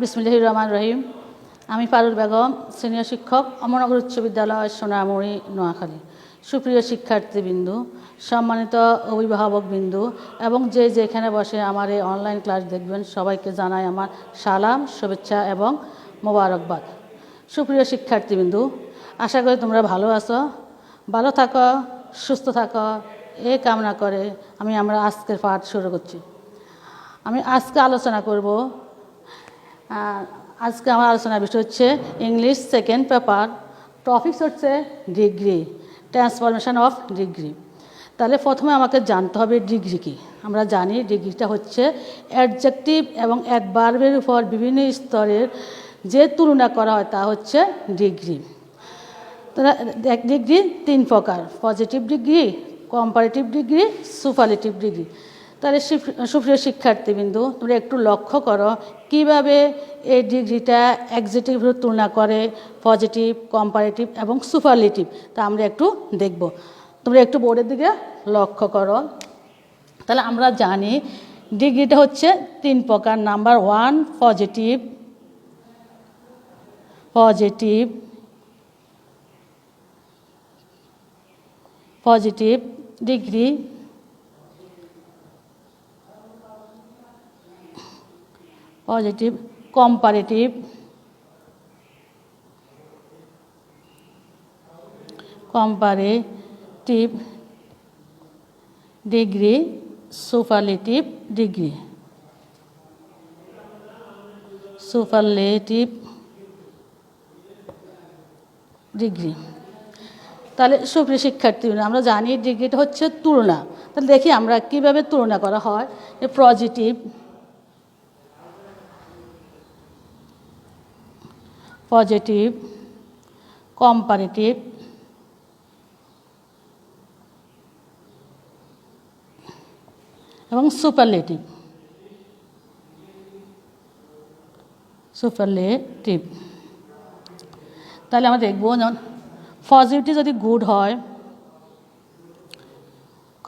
বিসমিল্লাহির রহমানির রহিম। আমি পারুল বেগম, সিনিয়র শিক্ষক, অমরনগর উচ্চ বিদ্যালয়, সোনামুড়ি, নোয়াখালী। সুপ্রিয় শিক্ষার্থীবৃন্দু, সম্মানিত অভিভাবকবৃন্দু এবং যে যেখানে বসে আমার এই অনলাইন ক্লাস দেখবেন, সবাইকে জানাই আমার সালাম, শুভেচ্ছা এবং মোবারকবাদ। সুপ্রিয় শিক্ষার্থীবৃন্দু, আশা করি তোমরা ভালো আছো, ভালো থাকো, সুস্থ থাকো, এই কামনা করে আমরা আজকের পাঠ শুরু করছি। আমি আজকে আলোচনা করব, আজকে আমার আলোচনার বিষয় হচ্ছে ইংলিশ সেকেন্ড পেপার, টপিকস হচ্ছে ডিগ্রি, ট্রান্সফরমেশন অফ ডিগ্রি। তাহলে প্রথমে আমাকে জানতে হবে ডিগ্রি কী। আমরা জানি ডিগ্রিটা হচ্ছে অ্যাডজেক্টিভ এবং অ্যাডভার্বের উপর বিভিন্ন স্তরের যে তুলনা করা হয় তা হচ্ছে ডিগ্রি। ডিগ্রি তিন প্রকার: positive degree, comparative degree, superlative degree. তাহলে সুপ্রিয় শিক্ষার্থীবৃন্দু, তোমরা একটু লক্ষ্য করো কিভাবে এই ডিগ্রিটা অ্যাডজেক্টিভের তুলনা করে পজিটিভ, কম্পারেটিভ এবং সুপারলেটিভ, তা আমরা একটু দেখব। তোমরা একটু বোর্ডের দিকে লক্ষ্য করো। তাহলে আমরা জানি ডিগ্রিটা হচ্ছে তিন প্রকার। Number one, positive degree. Positive, comparative, degree, superlative degree. তাহলে সুপ্রিয় শিক্ষার্থী, আমরা জানি ডিগ্রিটা হচ্ছে তুলনা। তাহলে দেখি আমরা কিভাবে তুলনা করা হয়। পজিটিভ, কম্পারেটিভ এবং সুপারলেটিভ। তাহলে আমরা দেখব, যেমন পজিটিভ যদি গুড হয়,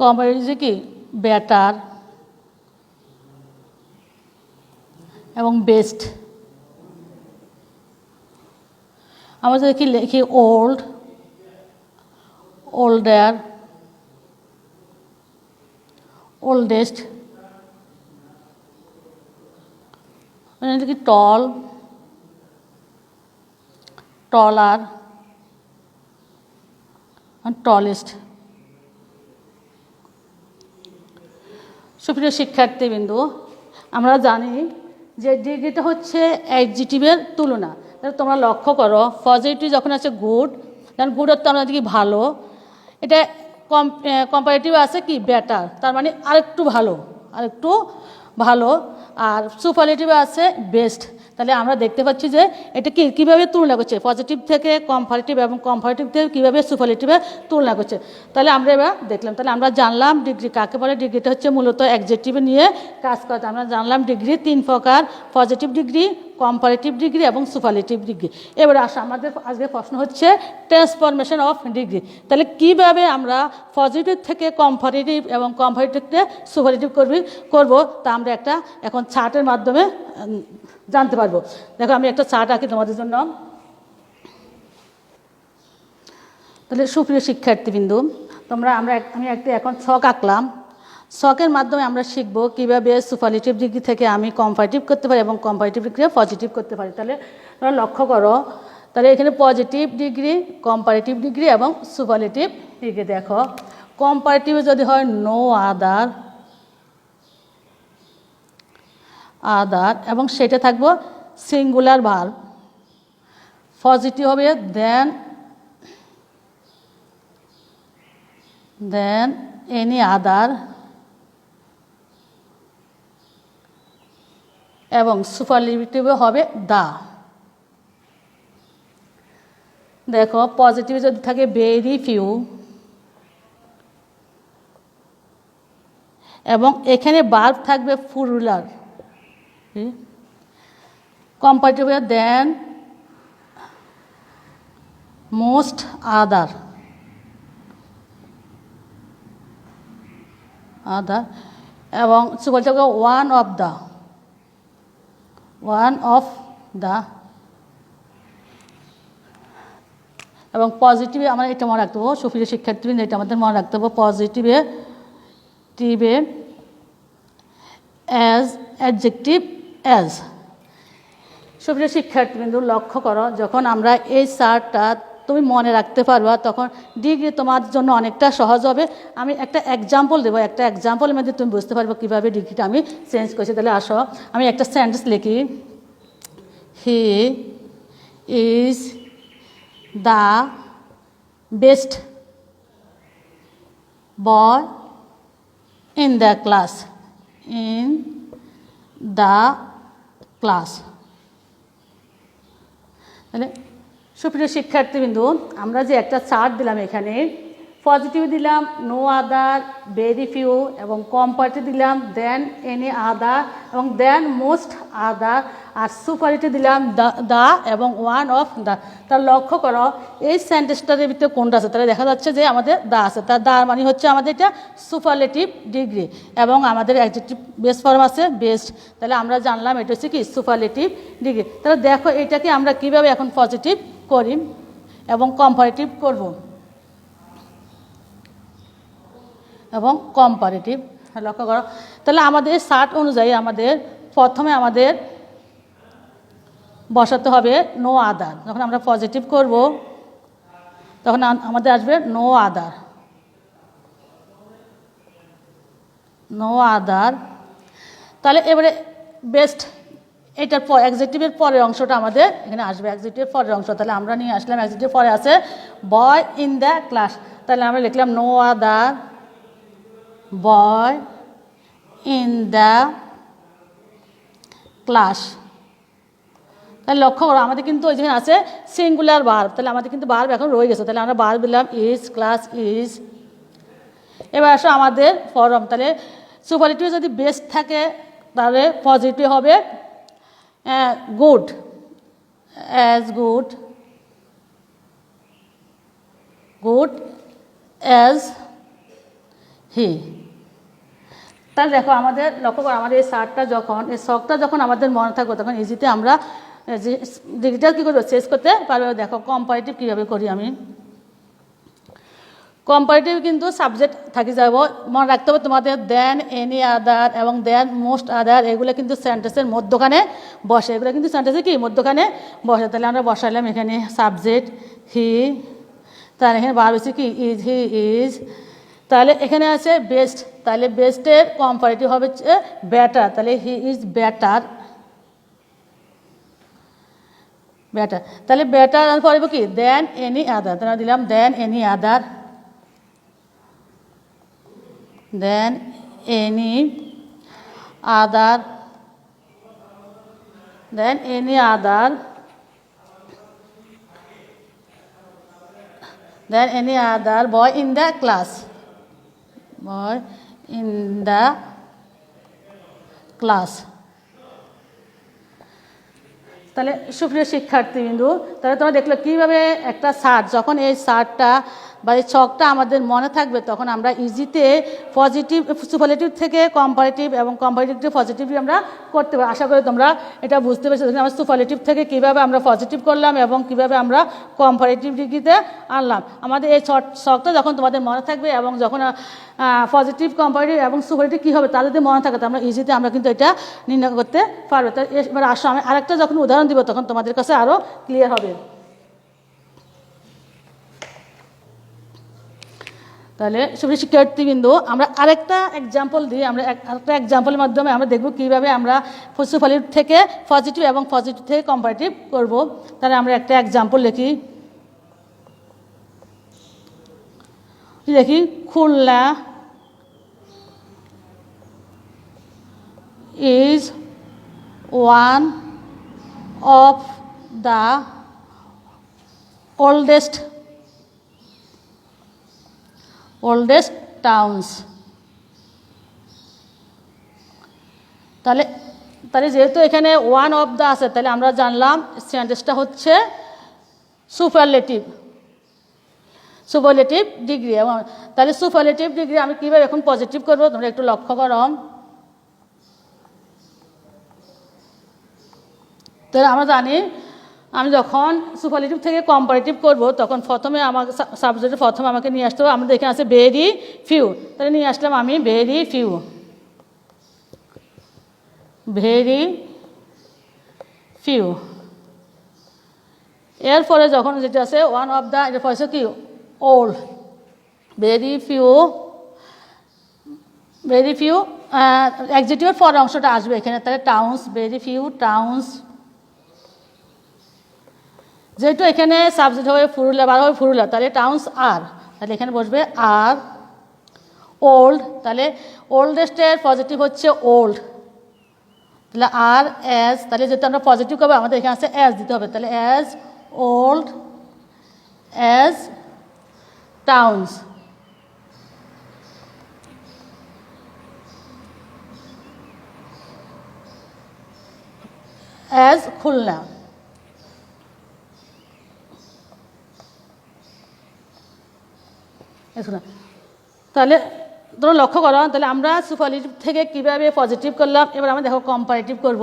কম্পারেটিভ কি বেটার এবং বেস্ট। আমরা যদি লিখি ওল্ড, ওল্ডার, ওল্ডেস্ট, টল, টলার, টলেস্ট। সুপ্রিয় শিক্ষার্থীবৃন্দু, আমরা জানি যে ডিগ্রিটা হচ্ছে অ্যাডজেক্টিভের তুলনা। তাহলে তোমরা লক্ষ্য করো, পজিটিভ যখন আছে গুড, কারণ গুড অর্থ আমরা দেখি ভালো। এটা কম্পারেটিভ আছে কি বেটার, তার মানে আরেকটু ভালো। আর সুপারলেটিভে আছে বেস্ট। তাহলে আমরা দেখতে পাচ্ছি যে এটা কীভাবে তুলনা করছে, পজিটিভ থেকে কম্পারেটিভ এবং কম্পারেটিভ থেকে কীভাবে সুপারলেটিভে তুলনা করছে। তাহলে আমরা এবার দেখলাম, তাহলে আমরা জানলাম ডিগ্রি কাকে বলে। ডিগ্রিটা হচ্ছে মূলত অ্যাডজেক্টিভ নিয়ে কাজ করে। আমরা জানলাম ডিগ্রি তিন প্রকার: পজিটিভ ডিগ্রি, কম্পারেটিভ ডিগ্রি এবং সুপারলেটিভ ডিগ্রি। এবারে আমাদের আজকে প্রশ্ন হচ্ছে ট্রান্সফরমেশন অফ ডিগ্রি। তাহলে কীভাবে আমরা পজিটিভ থেকে কম্পারেটিভ এবং কম্পারেটিভ থেকে সুপারলেটিভ করব তা আমরা একটা এখন চার্টের মাধ্যমে জানতে পারবো। দেখো, আমি একটা চার্ট আঁকি তোমাদের জন্য। তাহলে সুপ্রিয় শিক্ষার্থীবৃন্দু, আমি একটা এখন ছক আঁকলাম। ছকের মাধ্যমে আমরা শিখব কীভাবে সুপারলেটিভ ডিগ্রি থেকে আমি কম্পারেটিভ করতে পারি এবং কম্পারেটিভ ডিগ্রি পজিটিভ করতে পারি। তাহলে তোমরা লক্ষ্য করো, তাহলে এখানে পজিটিভ ডিগ্রি, কম্পারেটিভ ডিগ্রি এবং সুপারলেটিভ ডিগ্রি। দেখো, কম্পারেটিভে যদি হয় নো আদার এবং সেটা থাকবো সিঙ্গুলার ভার্ব। পজিটিভ হবে দেন এনি আদার এবং সুপারলেটিভে হবে দা। দেখো, পজিটিভে যদি থাকে ভেরি ফিউ এবং এখানে ভার্ব থাকবে প্লুরাল। কম্পারেটিভে দেন মোস্ট আদার এবং superlative one of the. One of the, এবং পজিটিভে আমরা এটা মনে রাখতে হবে, সুপ্রিয় শিক্ষার্থীবৃন্দ এটা আমাদের মনে রাখতে হবে, পজিটিভে টিভে অ্যাজ, অ্যাডজেক্টিভ অ্যাজ। সুপ্রিয় শিক্ষার্থীবৃন্দ লক্ষ্য করো, যখন আমরা এই চারটা তুমি মনে রাখতে পারবা তখন ডিগ্রি তোমার জন্য অনেকটা সহজ হবে। আমি একটা এক্সাম্পল দেবো, একটা এক্সাম্পলের মধ্যে তুমি বুঝতে পারবো কীভাবে ডিগ্রিটা আমি চেঞ্জ করছি। তাহলে আসো আমি একটা সেন্টেন্স লিখি, he is the best boy in the class, in the class. তাহলে সুপ্রিয় শিক্ষার্থীবৃন্দু আমরা যে একটা চার্ট দিলাম এখানে, পজিটিভ দিলাম নো আদার, ভেরি ফিউ, এবং কম্পারেটিভ দিলাম দেন এনি আদার, এবং দেন মোস্ট আদার, আর সুপারিটিভ দিলাম দ্য এবং ওয়ান অফ দ্য। তার লক্ষ্য করো এই সেন্টেন্সটার ভিতরে কোনটা আছে, তাহলে দেখা যাচ্ছে যে আমাদের দ্য আছে, তার দ্য মানে হচ্ছে আমাদের এটা সুপারলেটিভ ডিগ্রি, এবং আমাদের অ্যাডজেক্টিভ বেস ফর্ম আছে বেস্ট। তাহলে আমরা জানলাম এটা হচ্ছে কি সুপারলেটিভ ডিগ্রি। তাহলে দেখো এটাকে আমরা কিভাবে এখন পজিটিভ করি এবং কম্পারেটিভ করব, এবং কম্পারেটিভ লক্ষ্য করো। তাহলে আমাদের শার্ট অনুযায়ী আমাদের প্রথমে আমাদের বসাতে হবে নো আদার। যখন আমরা পজিটিভ করব তখন আমাদের আসবে নো আদার, নো আদার। তাহলে এবারে বেস্ট এটার পর অ্যাডজেক্টিভের পরের অংশটা আমাদের এখানে আসবে, অ্যাডজেক্টিভের পরের অংশ। তাহলে আমরা নিয়ে আসলাম অ্যাডজেক্টিভ পরে আছে বয় ইন দ্য ক্লাস, তাহলে আমরা লিখলাম no other boy in the class. তাহলে লক্ষ্য করো আমাদের কিন্তু ওই যেখানে আছে সিঙ্গুলার ভার্ব, তাহলে আমাদের কিন্তু ভার্ব এখন রয়ে গেছে, তাহলে আমরা ভার্ব দিলাম ইজ, ক্লাস ইজ। এবার আসো আমাদের ফর্ম, তাহলে সুপারলেটিভ যদি বেস্ট থাকে তাহলে পজিটিভ হবে good, as good, good as he. তাহলে দেখো আমাদের লক্ষ্য করো আমাদের এই শার্টটা যখন এই শখটা যখন আমাদের মনে থাকবে তখন ইজিতে আমরা ডিগ্রিটা কী করবো চেঞ্জ করতে পারবো। দেখো কম্পারেটিভ কীভাবে করি আমি, কম্পারেটিভ কিন্তু সাবজেক্ট থাকি যাব, মনে রাখতে হবে তোমাদের দেন এনি আদার এবং দেন মোস্ট আদার, এগুলো কিন্তু সেন্টেন্সের মধ্যখানে বসে, এগুলো কিন্তু সেন্টেন্সে কি মধ্যখানে বসে। তাহলে আমরা বসাইলাম এখানে সাবজেক্ট হি, তাহলে এখানে ভার্ব হচ্ছে কি ইজ, হি ইজ। তাহলে এখানে আছে বেস্ট, তাহলে বেস্টের কম্পারেটিভ হবে বেটার, তাহলে হি ইজ বেটার, বেটার। তাহলে বেটার পরে কি দেন এনি আদার, তাহলে দিলাম দেন any other, then any other, then any other, then any other boy in the class, boy in the class. তাহলে সুপ্রিয় শিক্ষার্থীবৃন্দু তাহলে তোমরা দেখলো কীভাবে একটা শার্ট, যখন এই শার্টটা বা এই ছকটা আমাদের মনে থাকবে তখন আমরা ইজিতে পজিটিভ সুপারলেটিভ থেকে কম্পারেটিভ এবং কম্পারেটিভ থেকে পজিটিভলি আমরা করতে পারি। আশা করি তোমরা এটা বুঝতে পেরেছো। আমরা সুপারলেটিভ থেকে কীভাবে আমরা পজিটিভ করলাম এবং কীভাবে আমরা কম্পারেটিভ ডিগ্রিতে আনলাম। আমাদের এই ছকটা যখন তোমাদের মনে থাকবে এবং যখন পজিটিভ কম্পারেটিভ এবং সুপারলেটিভ কী হবে তাদের মনে থাকে তো আমরা ইজিতে আমরা কিন্তু এটা নির্ণয় করতে পারবো। তো এবার আসো আমি আরেকটা যখন উদাহরণ দিব তখন তোমাদের কাছে আরও ক্লিয়ার হবে। তাহলে সুপ্রিয় শিক্ষার্থীবৃন্দ আমরা আরেকটা এক্সাম্পল দিই, আমরা আরেকটা এক্সাম্পলের মাধ্যমে আমরা দেখব কীভাবে আমরা সুপারলেটিভ থেকে পজিটিভ এবং পজিটিভ থেকে কম্পারেটিভ করব। তাহলে আমরা একটা এক্সাম্পল দেখি Khulna is one of the oldest towns. তাহলে যেহেতু এখানে ওয়ান অফ দ্য আছে তাহলে আমরা জানলাম সেন্টেন্সটা হচ্ছে সুপারলেটিভ ডিগ্রি। তাহলে সুপারলেটিভ ডিগ্রি আমি কীভাবে এখন পজিটিভ করবো তোমরা একটু লক্ষ্য করো। তো আমরা জানি আমি যখন সুপারলেটিভ থেকে কম্পারেটিভ করব তখন প্রথমে আমাকে সাবজেক্টে প্রথমে আমাকে নিয়ে আসতে হবে, আমাদের এখানে আছে ভেরি ফিউ, তাহলে নিয়ে আসলাম আমি ভেরি ফিউ, ভেরি ফিউ। এরপরে যখন যেটা আছে ওয়ান অফ দ্য, এটা পয়সা কি old, very few, very few অ্যাডজেক্টিভের পরের অংশটা আসবে এখানে, তাহলে টাউন্স, ভেরি ফিউ টাউন্স। যেহেতু এখানে সাবজেক্ট হবে ফুরুলা, বার হবে ফুরুলা, তাহলে টাউন্স আর, তাহলে এখানে বসবে আর। ওল্ড, তাহলে ওল্ডেস্টের পজিটিভ হচ্ছে ওল্ড, তাহলে আর অ্যাজ, তাহলে যেহেতু আমরা পজিটিভ করবো আমাদের এখানে আছে অ্যাজ দিতে হবে, তাহলে as old as towns. As Khulna. তাহলে তোমরা লক্ষ্য করো, তাহলে আমরা সুপারলেটিভ থেকে কীভাবে পজিটিভ করলাম, এবার আমরা দেখো কম্পারেটিভ করব।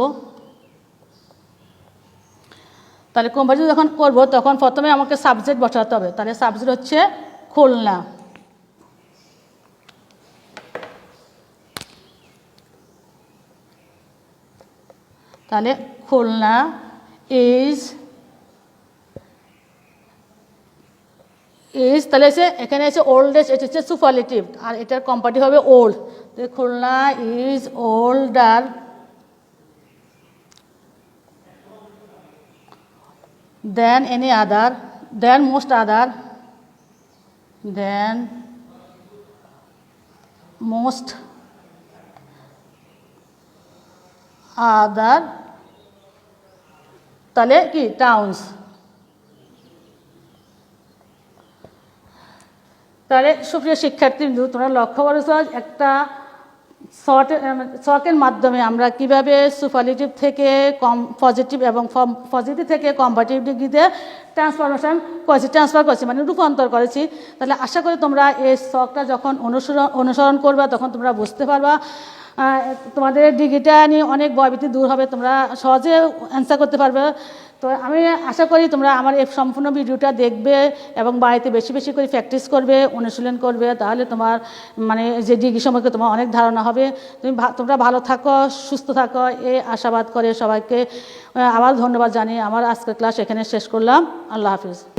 তাহলে কম্পারেটিভ যখন করব তখন প্রথমে আমাকে সাবজেক্ট বসাতে হবে, তাহলে সাবজেক্ট হচ্ছে খুলনা। তাহলে খুলনা ইজ, ইজ তাহলে এসে এখানে এসে ওল্ডেস্ট, এটা হচ্ছে সুপারলেটিভ, আর এটার কম্পারেটিভ হবে ওল্ড, তাহলে Khulna is older than any other, than most other, than most other, তাহলে কি টাউন্স। তাহলে সুপ্রিয় শিক্ষার্থীবৃন্দ, তোমরা লক্ষ্য করেছ একটা শর্টের মাধ্যমে আমরা কিভাবে সুপারলেটিভ থেকে পজিটিভ এবং পজিটিভ থেকে কম্পারেটিভ ডিগ্রিতে ট্রান্সফার করেছি, মানে রূপান্তর করেছি। তাহলে আশা করি তোমরা এই শখটা যখন অনুসরণ করবে তখন তোমরা বুঝতে পারবা, তোমাদের ডিগ্রিটা নিয়ে অনেক ভয়ভীতি দূর হবে, তোমরা সহজে অ্যান্সার করতে পারবে। তো আমি আশা করি তোমরা আমার এই সম্পূর্ণ ভিডিওটা দেখবে এবং বাড়িতে বেশি বেশি করে প্র্যাকটিস করবে, অনুশীলন করবে, তাহলে তোমার মানে যে ডিগ্রি সম্পর্কে তোমার অনেক ধারণা হবে। তোমরা ভালো থাকো, সুস্থ থাকো, এই আশাবাদ করে সবাইকে আবার ধন্যবাদ জানিয়ে আমার আজকের ক্লাস এখানে শেষ করলাম। আল্লাহ হাফিজ।